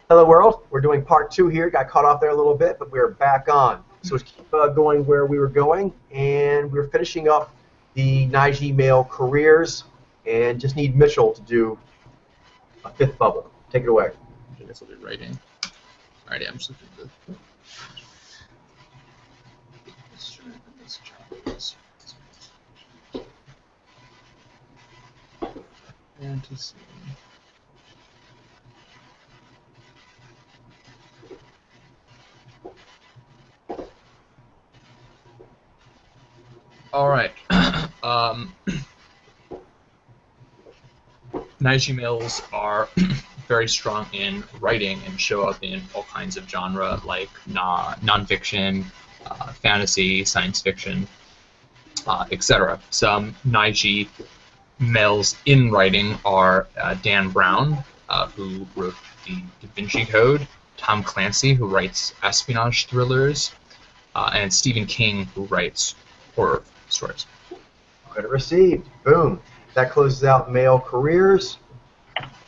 Hello world, we're doing part 2 here. Got caught off there a little bit, but we're back on. So let's keep going where we were going, and we're finishing up the Nige male careers, and just need Mitchell to do a fifth bubble. Take it away. I guess I'll be writing. Alrighty, I'm just looking at the fantasy. All right. Nige males are very strong in writing and show up in all kinds of genre, like nonfiction, fantasy, science fiction, etc. Some Nige males in writing are Dan Brown, who wrote the Da Vinci Code, Tom Clancy, who writes espionage thrillers, and Stephen King, who writes horror stories. Credit received. Boom. That closes out male careers.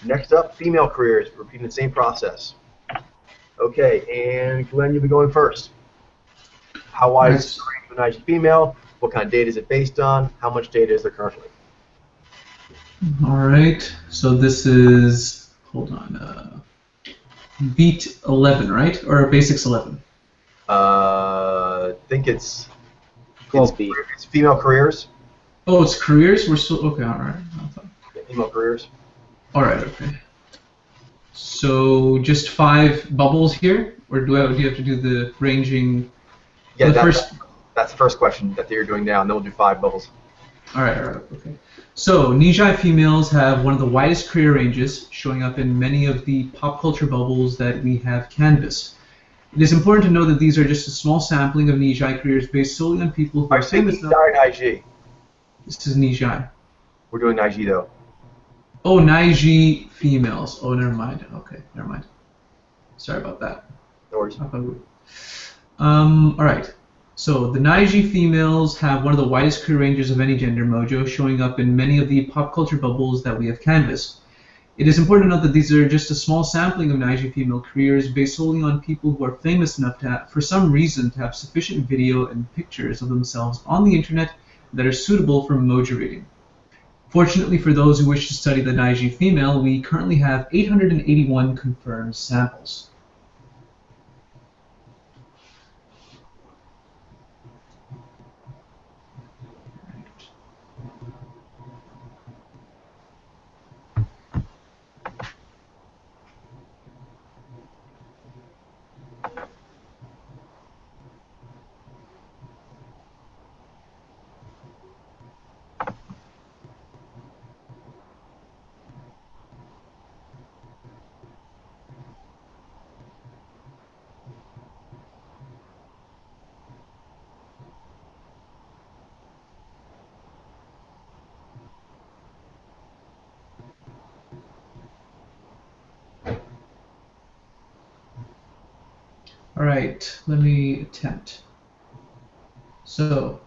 Next up, female careers. Repeating the same process. Okay, and Glenn, you'll be going first. How wide is the range of a Nige female? What kind of data is it based on? How much data is there currently? All right. So this is, hold on, beat 11, right? Or basics 11? I think it's female careers. Oh, it's careers? We're still, okay, all right. Female careers. All right, okay. So just 5 bubbles here? Or do you have to do the ranging? Yeah, that's the first question that you're doing now, and then we'll do 5 bubbles. All right, okay. So, Nige females have one of the widest career ranges, showing up in many of the pop culture bubbles that we have canvassed. It is important to know that these are just a small sampling of Nige careers based solely on people who are famous enough. Nige. This is Nige. We're doing Nige though. Oh, Nige females. Oh, never mind. Okay, never mind. Sorry about that. No worries. All right. So the Nige females have one of the widest career ranges of any gender mojo, showing up in many of the pop culture bubbles that we have canvassed. It is important to note that these are just a small sampling of Nige female careers based solely on people who are famous enough to have, for some reason, to have sufficient video and pictures of themselves on the internet that are suitable for mojo reading. Fortunately for those who wish to study the Nige female, we currently have 881 confirmed samples. Alright, let me attempt. So,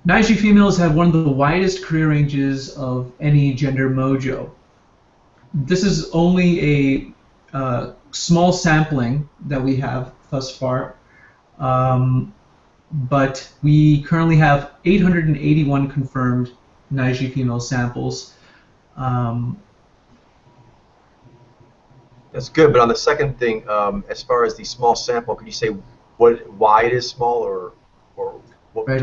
Nige females have one of the widest career ranges of any gender mojo. This is only a small sampling that we have thus far, but we currently have 881 confirmed Nige female samples. That's good, but on the second thing, as far as the small sample, could you say why it is small, or what? Right.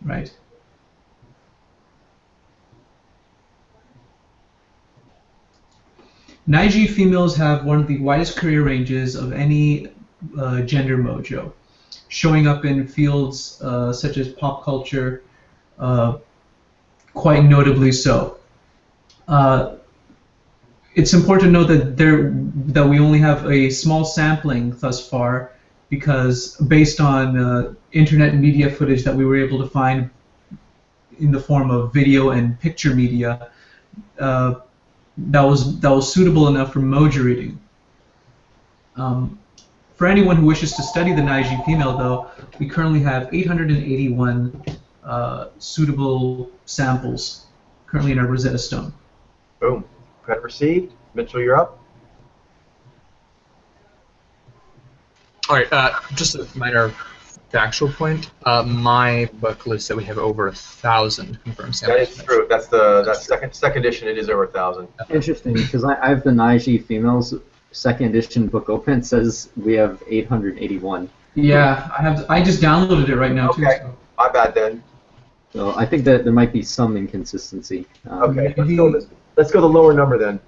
Right. Nige females have one of the widest career ranges of any gender mojo, showing up in fields such as pop culture, quite notably so. It's important to note that we only have a small sampling thus far, because based on internet media footage that we were able to find in the form of video and picture media that was suitable enough for Mojo reading. For anyone who wishes to study the Naiji female, though, we currently have 881 suitable samples currently in our Rosetta Stone. Boom. Credit received. Mitchell, you're up. All right, just a minor factual point. My book lists that we have over 1,000 confirmed samples. That is true. That's second edition. It is over 1,000. Interesting, because I have the Naiji females second edition book open. It says we have 881. Yeah, I just downloaded it right now too. Okay. So. My bad then. So I think that there might be some inconsistency. Okay. Maybe- Let's go the lower number then.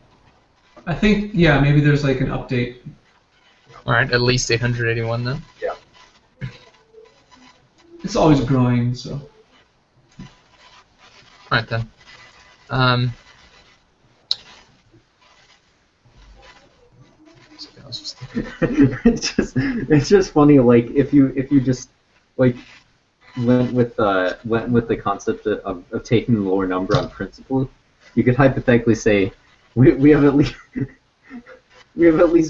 I think maybe there's like an update. All right, at least 881 then. Yeah. It's always growing, so. All right then. Something else was thinking. it's just funny. Like if you just like went with the concept of taking the lower number on principle, you could hypothetically say we have at least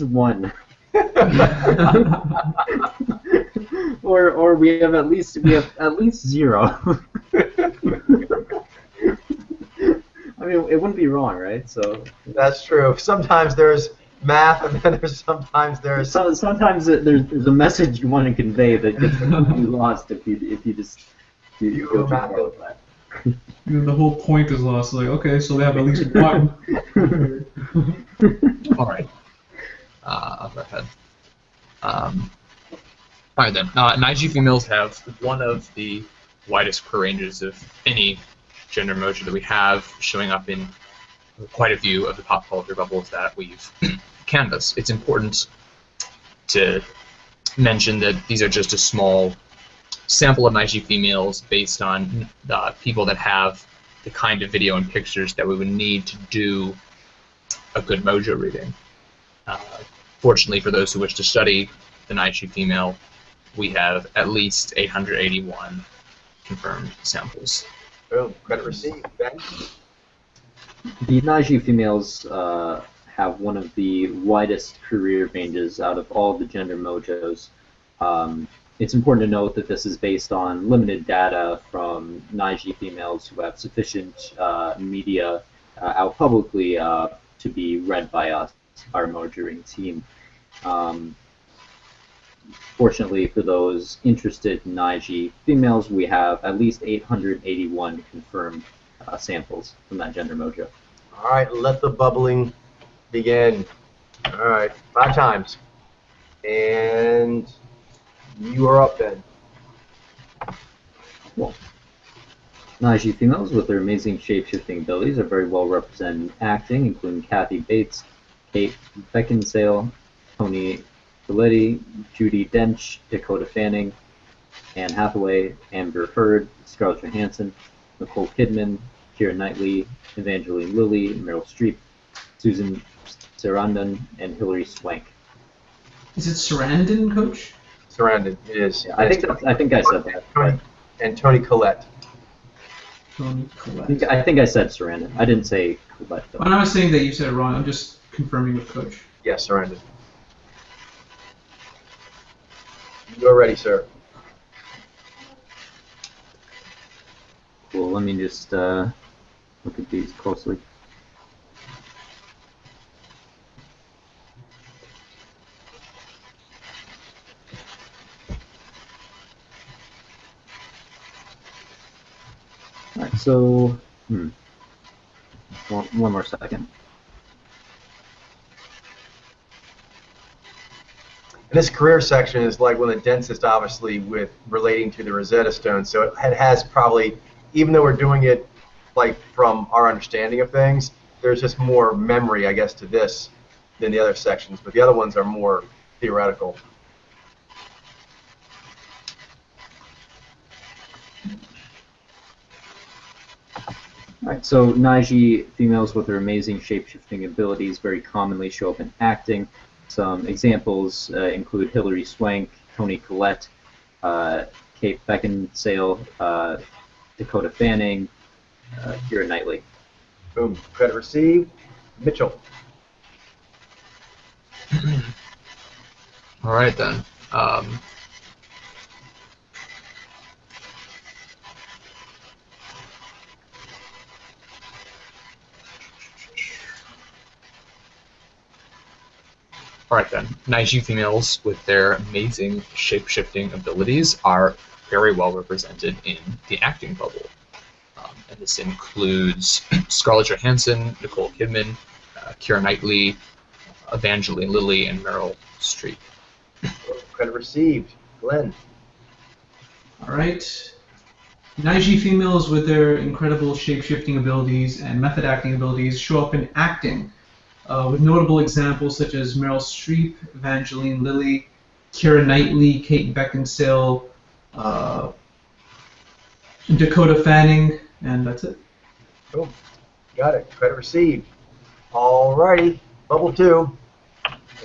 one. or we have at least zero. I mean, it wouldn't be wrong, right? So That's true. Sometimes there's math, and then sometimes there's. sometimes there's a message you want to convey that gets completely lost if you just You go too math far it. with that. The whole point is lost. Like, okay, so they have at least one. All right. I'll go ahead. All right then. Naiji females have one of the widest career ranges of any gender mojo that we have, showing up in quite a few of the pop culture bubbles that we've canvassed. It's important to mention that these are just a small sample of Naiji females based on the people that have the kind of video and pictures that we would need to do a good mojo reading. Fortunately, for those who wish to study the Naiji female, we have at least 881 confirmed samples. Boom. Credit received. Ben? The Naiji females have one of the widest career ranges out of all the gender mojos. It's important to note that this is based on limited data from Naiji females who have sufficient media out publicly to be read by us, our mojoing team. Fortunately for those interested in Naiji females, we have at least 881 confirmed samples from that gender mojo. All right, let the bubbling begin. All right, 5 times. And you are up then. Cool. Naiji females with their amazing shape-shifting abilities are very well represented in acting, including Kathy Bates, Kate Beckinsale, Toni Collette, Judi Dench, Dakota Fanning, Anne Hathaway, Amber Heard, Scarlett Johansson, Nicole Kidman, Keira Knightley, Evangeline Lilly, Meryl Streep, Susan Sarandon, and Hilary Swank. Is it Sarandon, Coach? Surrounded. It is. Yeah, I think I said that. Tony, and Toni Collette. Toni Collette. I think I said Sarandon. I didn't say Collette, though. I'm not saying that you said it wrong. I'm just confirming with Coach. Yes, surrounded. You are ready, sir. Well, let me just look at these closely. Alright, so, one more second. And this career section is like one of the densest, obviously, with relating to the Rosetta Stone. So it has probably, even though we're doing it like from our understanding of things, there's just more memory, I guess, to this than the other sections. But the other ones are more theoretical. Alright, so Naiji females with their amazing shape-shifting abilities very commonly show up in acting. Some examples include Hilary Swank, Toni Collette, Kate Beckinsale, Dakota Fanning, Keira Knightley. Boom. Credit received. Mitchell. All right then. Alright then, Naiji females with their amazing shape-shifting abilities are very well represented in the acting bubble. And this includes Scarlett Johansson, Nicole Kidman, Keira Knightley, Evangeline Lilly, and Meryl Streep. Credit received. Glenn. All right. Naiji females with their incredible shape-shifting abilities and method acting abilities show up in acting, with notable examples such as Meryl Streep, Evangeline Lilly, Keira Knightley, Kate Beckinsale, Dakota Fanning, and that's it. Boom. Got it. Credit received. Alrighty. Bubble 2.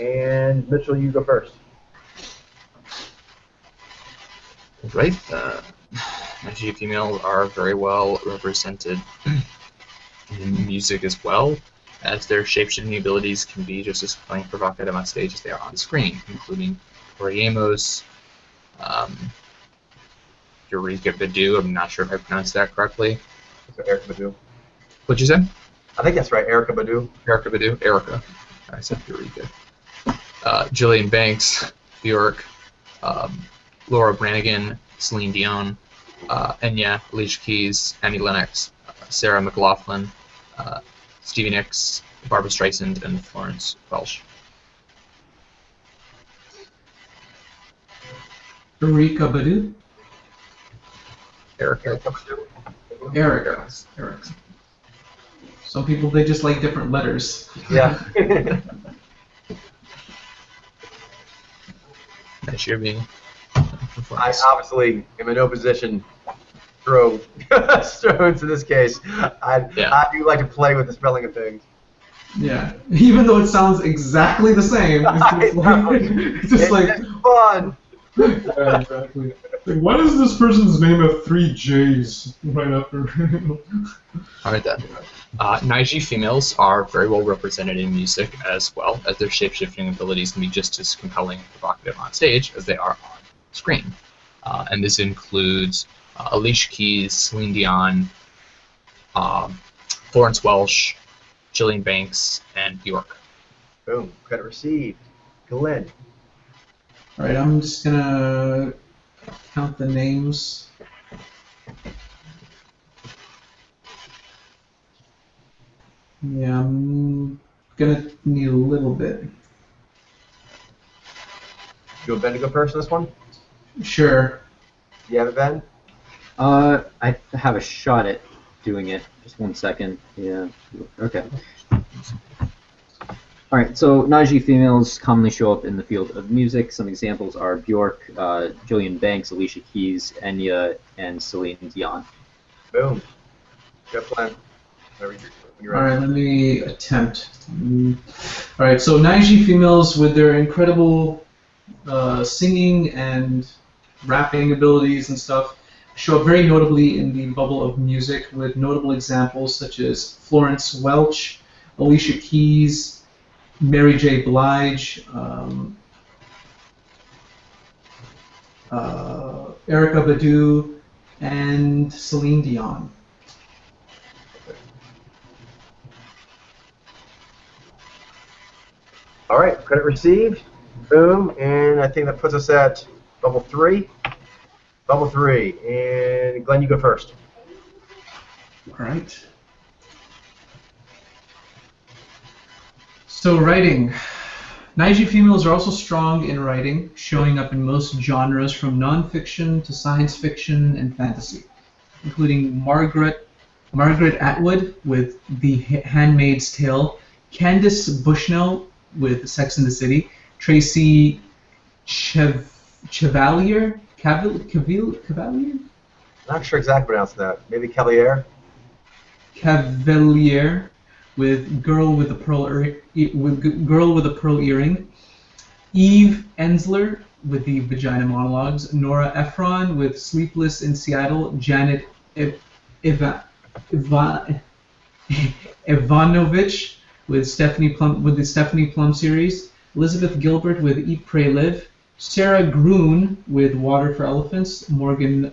And Mitchell, you go first. Right. Naiji females are very well represented in music as well, as their shape-shifting abilities can be just as compelling and provocative on stage as they are on screen, including Tori Amos, Eureka Badu. I'm not sure if I pronounced that correctly. Erica Badu. What'd you say? I think that's right. Erica Badu. Erica Badu? Erica. I said Eureka. Jillian Banks, Bjork, Laura Branigan, Celine Dion, Enya, Alicia Keys, Annie Lennox, Sarah McLachlan, Stevie Nicks, Barbara Streisand, and Florence Welch. Eureka Badu? Erica. Erica Badu. Erica. Erica. Some people, they just like different letters. Yeah. That's your being. I obviously am in no position to throw stones in this case. I do like to play with the spelling of things. Yeah. Even though it sounds exactly the same, it's just like, It's fun. Yeah, exactly. Like, why does this person's name have 3 J's right after? Alright then. Naiji females are very well represented in music as well, as their shape-shifting abilities can be just as compelling and provocative on stage as they are on screen. And this includes Alicia Keys, Celine Dion, Florence Welch, Jillian Banks, and Bjork. Boom. Credit received. Glenn. all right, I'm just gonna count the names. Yeah, I'm gonna need a little bit. You want Ben to go first on this one? Sure. You have it, Ben? I have a shot at doing it. Just 1 second. Yeah. Okay. All right. So Naiji females commonly show up in the field of music. Some examples are Bjork, Jillian Banks, Alicia Keys, Enya, and Celine Dion. Boom. Got a plan. Whenever you're All ready. right, let me attempt. All right, so Naiji females with their incredible singing and rapping abilities and stuff show up very notably in the bubble of music, with notable examples such as Florence Welch, Alicia Keys, Mary J. Blige, Erykah Badu, and Celine Dion. All right. Credit received. Boom. And I think that puts us at bubble 3. Bubble 3. And Glenn, you go first. All right. So writing. Naiji females are also strong in writing, showing up in most genres from nonfiction to science fiction and fantasy, including Margaret Atwood with The Handmaid's Tale, Candace Bushnell with Sex and the City, Tracy Chevalier? Not sure exactly pronouncing that. Maybe Cavalier? Cavalier with Girl with a Pearl Earring, Eve Ensler with the Vagina Monologues, Nora Ephron with Sleepless in Seattle, Janet Iv- Iva, Iva, Ivanovich with the Stephanie Plum series, Elizabeth Gilbert with Eat, Pray, Live, Sarah Gruen with Water for Elephants, Morgan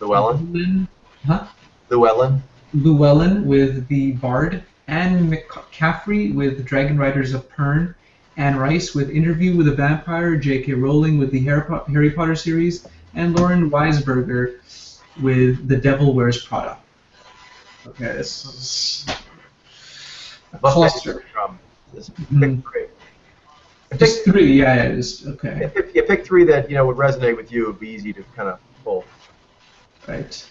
Llewellyn. Huh? Llewellyn. Llewellyn with The Bard, Anne McCaffrey with Dragon Riders of Pern, Anne Rice with Interview with a Vampire, J.K. Rowling with the Harry Potter series, and Lauren Weisberger with The Devil Wears Prada. Okay, this is a Must cluster. Just Mhm. pick three. Just three, yeah, just okay, If you pick three that would resonate with you, it'd be easy to kind of pull. right.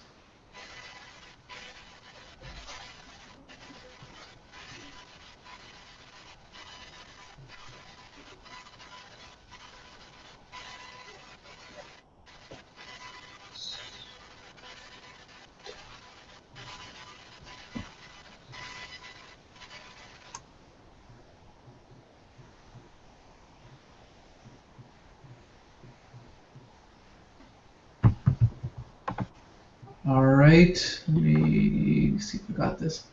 All right, let me see if we got this.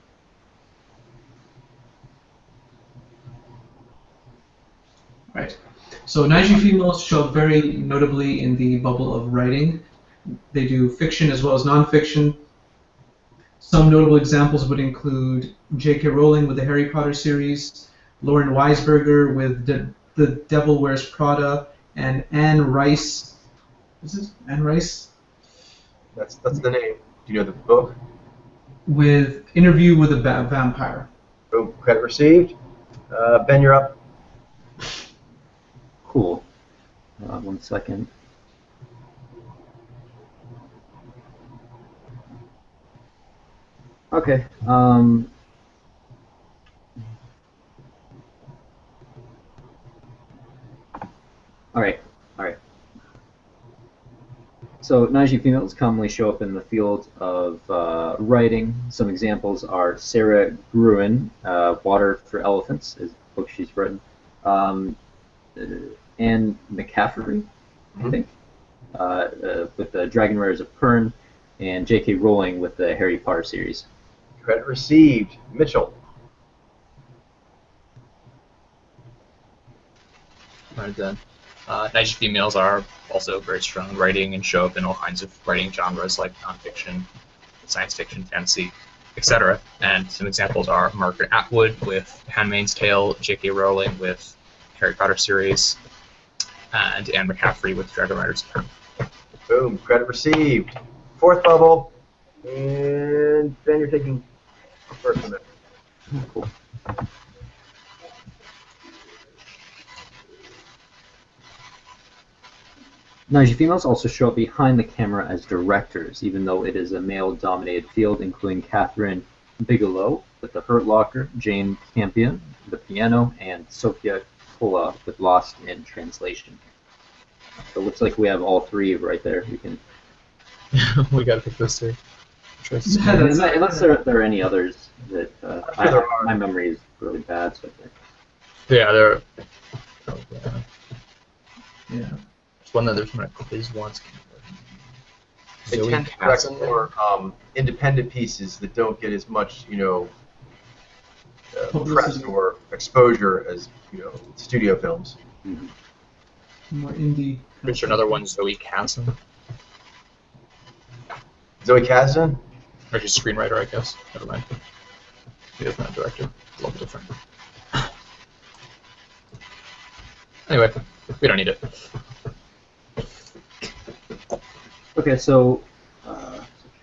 Right. So Naiji females show up very notably in the bubble of writing. They do fiction as well as nonfiction. Some notable examples would include J.K. Rowling with the Harry Potter series, Lauren Weisberger with The Devil Wears Prada, and Anne Rice. Is it Anne Rice? That's the name. Do you know the book? With Interview with a Vampire. Boom. Credit received. Ben, you're up. Cool. 1 second. Okay. All right. So Naiji females commonly show up in the field of writing. Some examples are Sarah Gruen, Water for Elephants, is the book she's written. Anne McCaffrey, I think, with the Dragon Riders of Pern, and J.K. Rowling with the Harry Potter series. Credit received. Mitchell. Right then. Naiji females are also very strong in writing and show up in all kinds of writing genres like nonfiction, science fiction, fantasy, etc. And some examples are Margaret Atwood with Handmaid's Tale, J.K. Rowling with Harry Potter series, and Anne McCaffrey with Dragon Riders of Pern. Boom. Credit received. Fourth bubble. And Ben, you're taking first one. Cool. Naiji females also show up behind the camera as directors, even though it is a male-dominated field, including Catherine Bigelow with The Hurt Locker, Jane Campion, The Piano, and Sophia Coppola with Lost in Translation. So it looks like we have all three right there. We can, We gotta pick those three. unless there are any others that sure there are. my memory is really bad. So Yeah, there. Oh, yeah. Yeah. There's one that there's one I quiz once. They Zoe tend to direct Casson? more independent pieces that don't get as much, press Publicity. or exposure as, studio films. More indie. Pretty sure another one, Zoe Casson. Zoe Kazdan? Or she's a screenwriter, I guess. Never mind. She is not a director. A little different. Anyway, we don't need it. Okay, so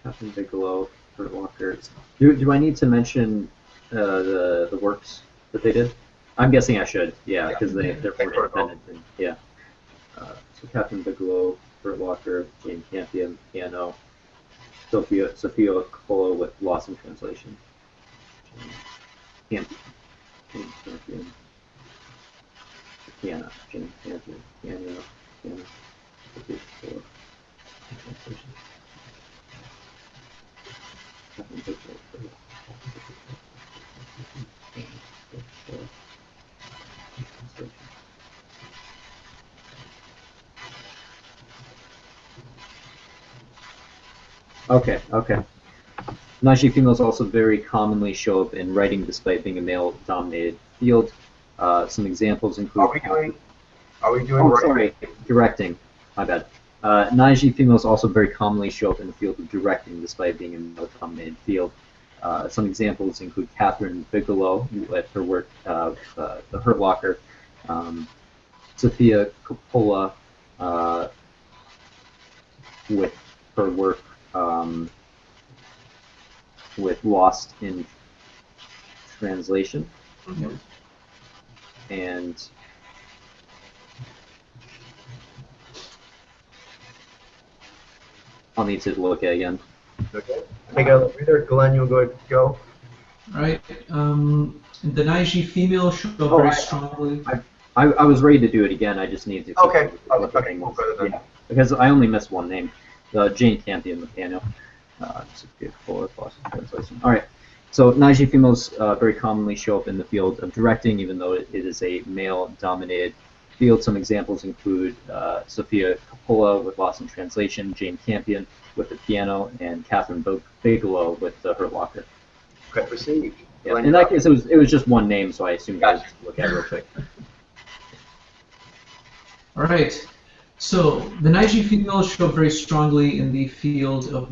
Catherine Bigelow, Hurt Locker. Do I need to mention the works that they did? I'm guessing I should. Yeah, because they're more independent. And, yeah. So Catherine Bigelow, Hurt Locker, Jane Campion, Piano, Sophia Coppola with Lost in Translation. Jane Campion. Piano. Jane Campion. Piano. Sophia Coppola. Translation. Catherine Bigelow. Okay, okay. Naji females also very commonly show up in writing despite being a male-dominated field. Some examples include... Are we doing Oh, right? sorry, directing. My bad. Naji females also very commonly show up in the field of directing despite being a male-dominated field. Some examples include Catherine Bigelow with her work, The Hurt Locker, Sophia Coppola with her work with Lost in Translation, and I'll need to look at it again. Okay. Take a reader. Glenn, you'll go. All right. The Naiji female show up Oh, very I- strongly. I was ready to do it again. I just need to. Okay. look at Okay. things. We'll go then. Yeah, because I only missed one name, Jane Campion with piano. Translation. All right. So Naiji females very commonly show up in the field of directing, even though it is a male-dominated field. Some examples include Sophia Coppola with Lost in Translation, Jane Campion with the piano, and Catherine Bigelow with The Hurt Locker. Okay, received. Yeah. Glenn, In you're that up. case, it was just one name, so I assumed I would Gotcha. look at it real quick. All right. So the Naiji females show up very strongly in the field of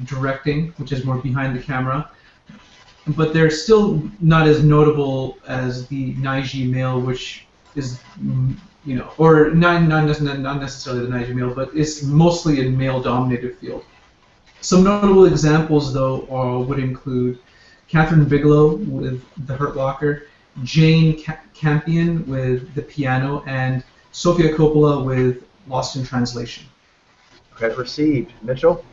directing, which is more behind the camera, but they're still not as notable as the Naiji male, which is, or not necessarily the Naiji male, but it's mostly a male-dominated field. Some notable examples, though, would include Catherine Bigelow with The Hurt Locker, Jane Campion with the piano, and Sophia Coppola with Lost in Translation. Okay, received. Mitchell.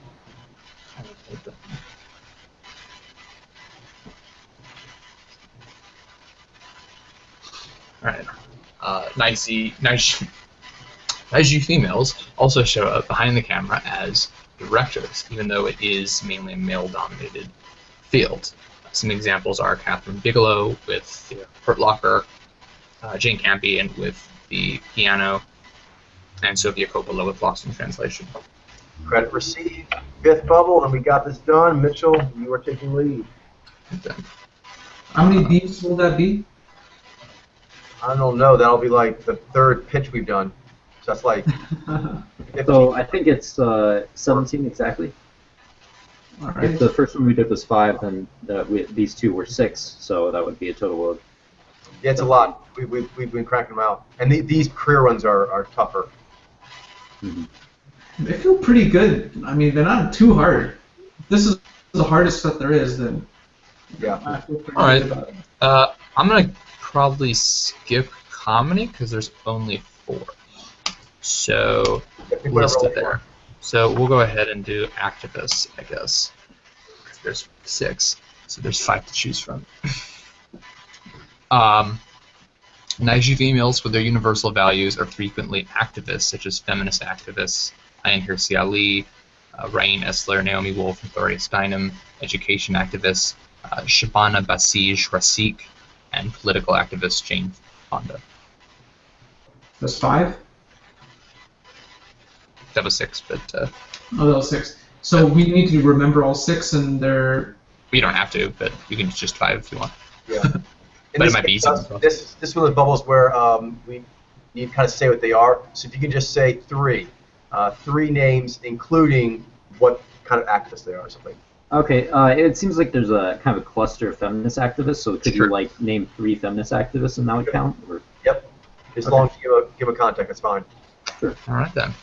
All right. Naiji females also show up behind the camera as directors, even though it is mainly a male-dominated field. Some examples are Catherine Bigelow with The Hurt Locker, Jane Campion with the piano, and Sophia Coppola with Lost in Translation. Credit received. Fifth bubble, and we got this done. Mitchell, you are taking lead. How many beats will that be? I don't know. That'll be like the third pitch we've done. So that's like 15. So I think it's 17 exactly. All If right. the first one we did was 5, then these two were 6, so that would be a total of... Yeah, it's a lot. We've been cracking them out. And these career runs are tougher. They feel pretty good. I mean, they're not too hard. If this is the hardest that there is, then Yeah. I feel pretty All right. good about it. I'm gonna probably skip comedy because there's only 4. So I think list we're it there. So we'll go ahead and do activists, I guess. There's 6, so there's 5 to choose from. Naiji females with their universal values are frequently activists, such as feminist activists, Ayan Hirsi Ali, Rain Esler, Naomi Wolf, and Gloria Steinem, education activists, Shabana Basij Rasik, and political activist Jane Fonda. That's 5? That was 6, but Oh, that was 6. So we need to remember all 6, and they're... you don't have to, but you can just 5 if you want. Yeah. But it might be easy. This one of the bubbles where you kind of say what they are. So if you can just say 3. 3 names, including what kind of activists they are or something. Okay, it seems like there's a kind of a cluster of feminist activists, so could Sure. you, like, name 3 feminist activists and that would count? Or... Yep. As long as you give a contact, that's fine. All right then.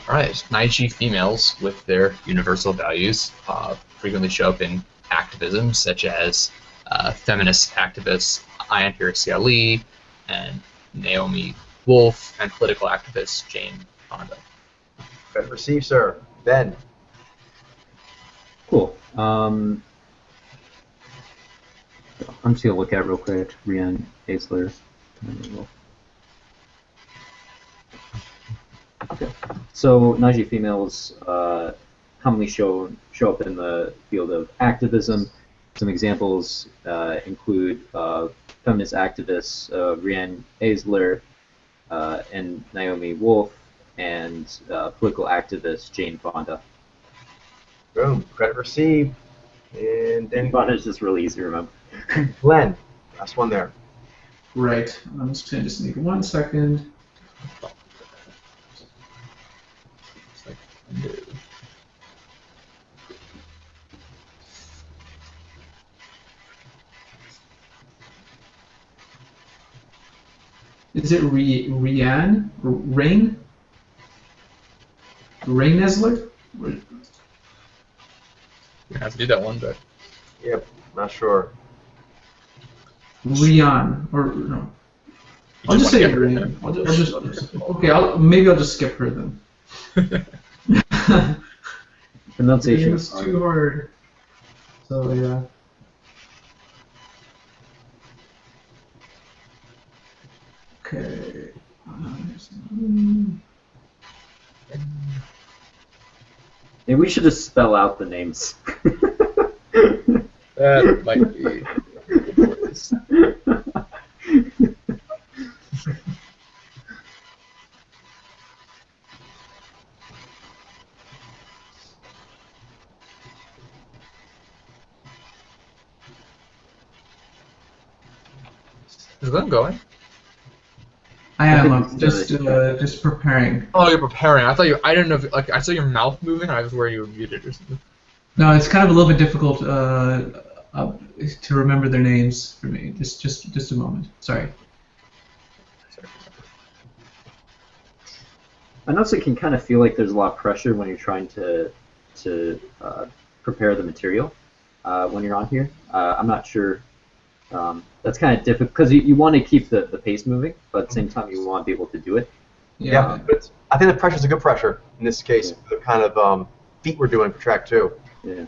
All right, Naiji females with their universal values frequently show up in activism, such as feminist activists Ayan Hirsi Ali and Naomi Wolf, and political activist Jane Fonda. Credit received, sir. Ben. Cool. I'm just going to look at it real quick. Rian Aisler. Okay. So Naiji females commonly show up in the field of activism. Some examples include feminist activists Rian Aisler, and Naomi Wolf, and political activist Jane Fonda. Boom. Credit received. And Jane then Fonda is just really easy to remember. Glenn, last one there. Right. I'm just going to need 1 second. It's like, no. Is it Rain? Rain Nesler? You have to do that one, but Yep. Not sure. Rian or no? I'll just say Rain. I'll just okay. Maybe I'll just skip her then. Pronunciation It's is hard. too hard. So yeah. Okay. Maybe we should just spell out the names. that might be. Is Glenn going? I am. think I'm it's just preparing. Oh, you're preparing. I thought you. I didn't know. If, like I saw your mouth moving. I was where you were muted or something. No, it's kind of a little bit difficult to remember their names for me. Just a moment. Sorry. I also can kind of feel like there's a lot of pressure when you're trying to prepare the material when you're on here. I'm not sure. That's kind of difficult because you want to keep the pace moving, but at the same time you want to be able to do it. Yeah. But I think the pressure's a good pressure in this case. Yeah. The kind of feat we're doing for track 2. Yeah.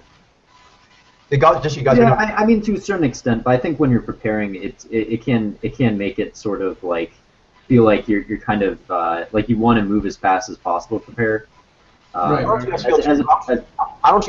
You guys. Yeah, I mean to a certain extent, but I think when you're preparing, it can make it sort of like feel like you're kind of like you want to move as fast as possible to prepare. Right. I don't want you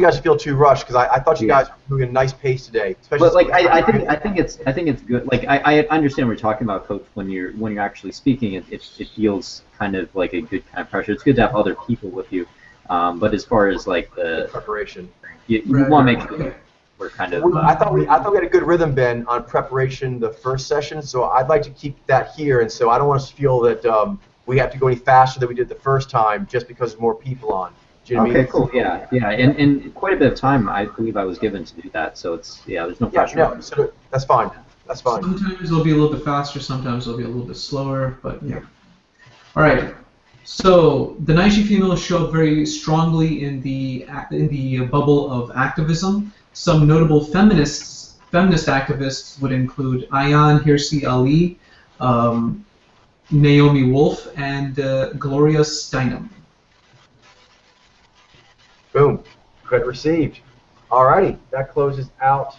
guys to feel too rushed because I thought you guys were moving a nice pace today. Especially But like I think it's good. Like I understand what you're talking about, Coach. When you're actually speaking, it feels kind of like a good kind of pressure. It's good to have other people with you. But as far as like the preparation. you want to make sure we're kind of. I thought we had a good rhythm, Ben, on preparation the first session. So I'd like to keep that here, and so I don't want us to feel that we have to go any faster than we did the first time just because there's more people on. Do you know what I mean? Cool. Yeah, and quite a bit of time I believe I was given to do that. So it's there's no pressure. Yeah, no, so that's fine. That's fine. Sometimes it'll be a little bit faster. Sometimes it'll be a little bit slower. But yeah. All right. So the Naiji females show up very strongly in the bubble of activism. Some notable feminist activists would include Ayaan Hirsi Ali, Naomi Wolf, and Gloria Steinem. Boom. Credit received. Alrighty, that closes out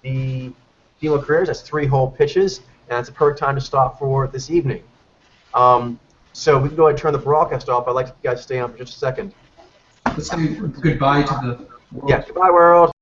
the female careers. That's 3 whole pitches, and it's a perfect time to stop for this evening. So we can go ahead and turn the broadcast off. I'd like you guys to stay on for just a second. Let's say goodbye to the world. Yeah, goodbye, world.